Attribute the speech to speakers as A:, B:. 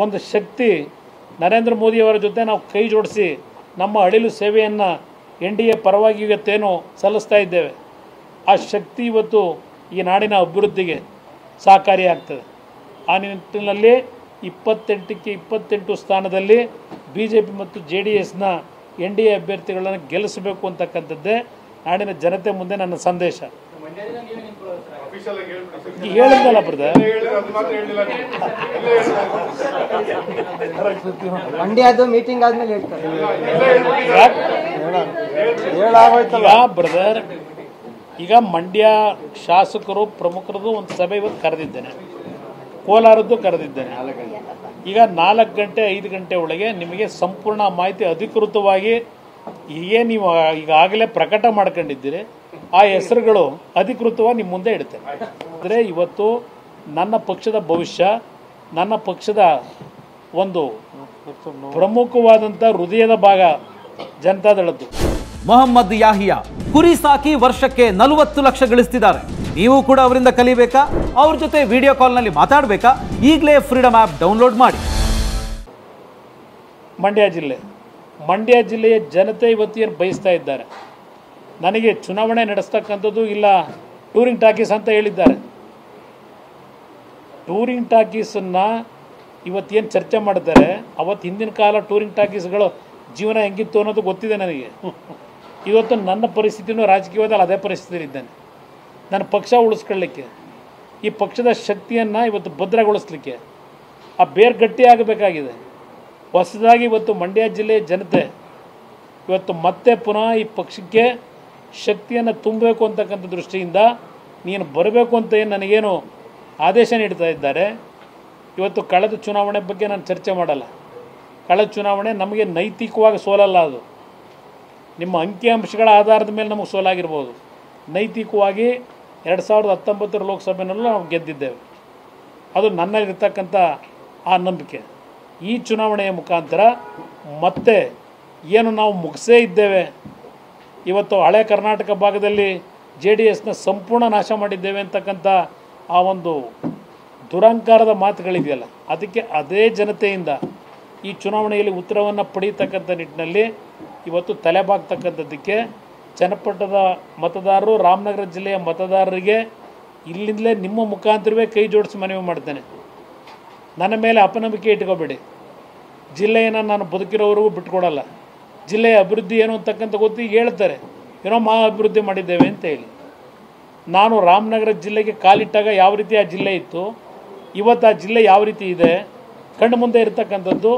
A: ಒಂದು ಶಕ್ತಿ ನರೇಂದ್ರ ಮೋದಿಯವರ ಜೊತೆ ನಾವು ಕೈ ಜೋಡಿಸಿ ನಮ್ಮ ಅಳಿಲು ಸೇವೆಯನ್ನು NDA ಪರವಾಗಿ ಇವತ್ತೇನು ಸಲ್ಲಿಸ್ತಾ ಇದ್ದೇವೆ, ಆ ಶಕ್ತಿ ಇವತ್ತು ಈ ನಾಡಿನ ಅಭಿವೃದ್ಧಿಗೆ ಸಹಕಾರಿಯಾಗ್ತದೆ. ಆ ನಿಟ್ಟಿನಲ್ಲಿ 28ಕ್ಕೆ 28 ಸ್ಥಾನದಲ್ಲಿ BJP ಮತ್ತು JDSನ NDA ಅಭ್ಯರ್ಥಿಗಳನ್ನು ಗೆಲ್ಲಿಸಬೇಕು ಅಂತಕ್ಕಂಥದ್ದೇ ನಾಡಿನ ಜನತೆ ಮುಂದೆ ನನ್ನ ಸಂದೇಶ. ಹೇಳಿದ್ದಲ್ಲ ಬ್ರದರ್,
B: ಮಂಡ್ಯದ ಮೀಟಿಂಗ್ ಆದ್ಮೇಲೆ ಹೇಳ್ತಾರೆ
A: ಬ್ರದರ್. ಈಗ ಮಂಡ್ಯ ಶಾಸಕರು ಪ್ರಮುಖರದ್ದು ಒಂದು ಸಭೆ ಇವತ್ತು ಕರೆದಿದ್ದೇನೆ, ಕೋಲಾರದ್ದು ಕರೆದಿದ್ದೇನೆ. ಈಗ 4 ಗಂಟೆ 5 ಗಂಟೆ ಒಳಗೆ ನಿಮಗೆ ಸಂಪೂರ್ಣ ಮಾಹಿತಿ ಅಧಿಕೃತವಾಗಿ ಹೀಗೆ ನೀವು ಈಗಾಗಲೇ ಪ್ರಕಟ ಮಾಡ್ಕೊಂಡಿದ್ದೀರಿ, ಆ ಹೆಸರುಗಳು ಅಧಿಕೃತವಾಗಿ ನಿಮ್ಮ ಮುಂದೆ ಇಡುತ್ತೇನೆ. ಅಂದರೆ ಇವತ್ತು ನನ್ನ ಪಕ್ಷದ ಭವಿಷ್ಯ, ನನ್ನ ಪಕ್ಷದ ಒಂದು ಪ್ರಮುಖವಾದಂಥ ಹೃದಯದ ಭಾಗ ಜನತಾದಳದ್ದು.
C: ಮೊಹಮ್ಮದ್ ಯಾಹಿಯಾ ಕುರಿ ಸಾಕಿ ವರ್ಷಕ್ಕೆ 40 ಲಕ್ಷ ಗಳಿಸ್ತಿದ್ದಾರೆ. ನೀವು ಕೂಡ ಅವರಿಂದ ಕಲಿಬೇಕಾ? ಅವ್ರ ಜೊತೆ ವಿಡಿಯೋ ಕಾಲ್ನಲ್ಲಿ ಮಾತಾಡಬೇಕಾ? ಈಗಲೇ ಫ್ರೀಡಮ್ ಆ್ಯಪ್ ಡೌನ್ಲೋಡ್ ಮಾಡಿ.
A: ಮಂಡ್ಯ ಜಿಲ್ಲೆಯ ಜನತೆ ಇವತ್ತೇನು ಬಯಸ್ತಾ ಇದ್ದಾರೆ, ನನಗೆ ಚುನಾವಣೆ ನಡೆಸ್ತಕ್ಕಂಥದ್ದು ಇಲ್ಲ, ಟೂರಿಂಗ್ ಟಾಕೀಸ್ ಅಂತ ಹೇಳಿದ್ದಾರೆ. ಟೂರಿಂಗ್ ಟಾಕೀಸನ್ನು ಇವತ್ತೇನು ಚರ್ಚೆ ಮಾಡ್ತಾರೆ, ಅವತ್ತು ಹಿಂದಿನ ಕಾಲ ಟೂರಿಂಗ್ ಟಾಕೀಸ್ಗಳು ಜೀವನ ಹೆಂಗಿತ್ತು ಅನ್ನೋದು ಗೊತ್ತಿದೆ ನನಗೆ. ಇವತ್ತು ನನ್ನ ಪರಿಸ್ಥಿತಿನೂ ರಾಜಕೀಯವಾದಲ್ಲಿ ಅದೇ ಪರಿಸ್ಥಿತಿಯಲ್ಲಿದ್ದೇನೆ. ನನ್ನ ಪಕ್ಷ ಉಳಿಸ್ಕೊಳ್ಳಿಕ್ಕೆ, ಈ ಪಕ್ಷದ ಶಕ್ತಿಯನ್ನು ಇವತ್ತು ಭದ್ರಗೊಳಿಸ್ಲಿಕ್ಕೆ ಆ ಬೇರು ಗಟ್ಟಿಯಾಗಬೇಕಾಗಿದೆ. ಹೊಸದಾಗಿ ಇವತ್ತು ಮಂಡ್ಯ ಜಿಲ್ಲೆಯ ಜನತೆ ಇವತ್ತು ಮತ್ತೆ ಪುನಃ ಈ ಪಕ್ಷಕ್ಕೆ ಶಕ್ತಿಯನ್ನು ತುಂಬಬೇಕು ಅಂತಕ್ಕಂಥ ದೃಷ್ಟಿಯಿಂದ ನೀನು ಬರಬೇಕು ಅಂತ ಏನು ನನಗೇನು ಆದೇಶ ನೀಡ್ತಾ ಇದ್ದಾರೆ. ಇವತ್ತು ಕಳೆದ ಚುನಾವಣೆ ಬಗ್ಗೆ ನಾನು ಚರ್ಚೆ ಮಾಡಲ್ಲ. ಕಳೆದ ಚುನಾವಣೆ ನಮಗೆ ನೈತಿಕವಾಗಿ ಸೋಲಲ್ಲ, ಅದು ನಿಮ್ಮ ಅಂಕಿಅಂಶಗಳ ಆಧಾರದ ಮೇಲೆ ನಮಗೆ ಸೋಲಾಗಿರ್ಬೋದು. ನೈತಿಕವಾಗಿ 2019 ಲೋಕಸಭೆಯಲ್ಲೂ ನಾವು ಗೆದ್ದಿದ್ದೇವೆ, ಅದು ನನ್ನಲ್ಲಿರ್ತಕ್ಕಂಥ ಆ ನಂಬಿಕೆ. ಈ ಚುನಾವಣೆಯ ಮುಖಾಂತರ ಮತ್ತೆ ಏನು ನಾವು ಮುಗಿಸೇ ಇದ್ದೇವೆ, ಇವತ್ತು ಹಳೆ ಕರ್ನಾಟಕ ಭಾಗದಲ್ಲಿ JDSನ ಸಂಪೂರ್ಣ ನಾಶ ಮಾಡಿದ್ದೇವೆ ಅಂತಕ್ಕಂಥ ಆ ಒಂದು ದುರಂಕಾರದ ಮಾತುಗಳಿದೆಯಲ್ಲ, ಅದಕ್ಕೆ ಅದೇ ಜನತೆಯಿಂದ ಈ ಚುನಾವಣೆಯಲ್ಲಿ ಉತ್ತರವನ್ನು ಪಡೀತಕ್ಕಂಥ ನಿಟ್ಟಿನಲ್ಲಿ ಇವತ್ತು ತಲೆಬಾಗ್ತಕ್ಕಂಥದ್ದಕ್ಕೆ ಜನಪಟ್ಟದ ಮತದಾರರು, ರಾಮನಗರ ಜಿಲ್ಲೆಯ ಮತದಾರರಿಗೆ ಇಲ್ಲಿಂದಲೇ ನಿಮ್ಮ ಮುಖಾಂತರವೇ ಕೈ ಜೋಡಿಸಿ ಮನವಿ ಮಾಡ್ತೇನೆ. ನನ್ನ ಮೇಲೆ ಅಪನಂಬಿಕೆ ಇಟ್ಕೋಬೇಡಿ. ಜಿಲ್ಲೆಯನ್ನು ನಾನು ಬದುಕಿರೋವರೆಗೂ ಬಿಟ್ಕೊಡಲ್ಲ. ಜಿಲ್ಲೆಯ ಅಭಿವೃದ್ಧಿ ಏನು ಅಂತಕ್ಕಂಥ ಗೊತ್ತಿ ಹೇಳ್ತಾರೆ, ಏನೋ ಅಭಿವೃದ್ಧಿ ಮಾಡಿದ್ದೇವೆ ಅಂತ ಹೇಳಿ. ನಾನು ರಾಮನಗರ ಜಿಲ್ಲೆಗೆ ಕಾಲಿಟ್ಟಾಗ ಯಾವ ರೀತಿ ಆ ಜಿಲ್ಲೆ ಇತ್ತು, ಇವತ್ತು ಆ ಜಿಲ್ಲೆ ಯಾವ ರೀತಿ ಇದೆ, ಕಣ್ಣು ಮುಂದೆ ಇರತಕ್ಕಂಥದ್ದು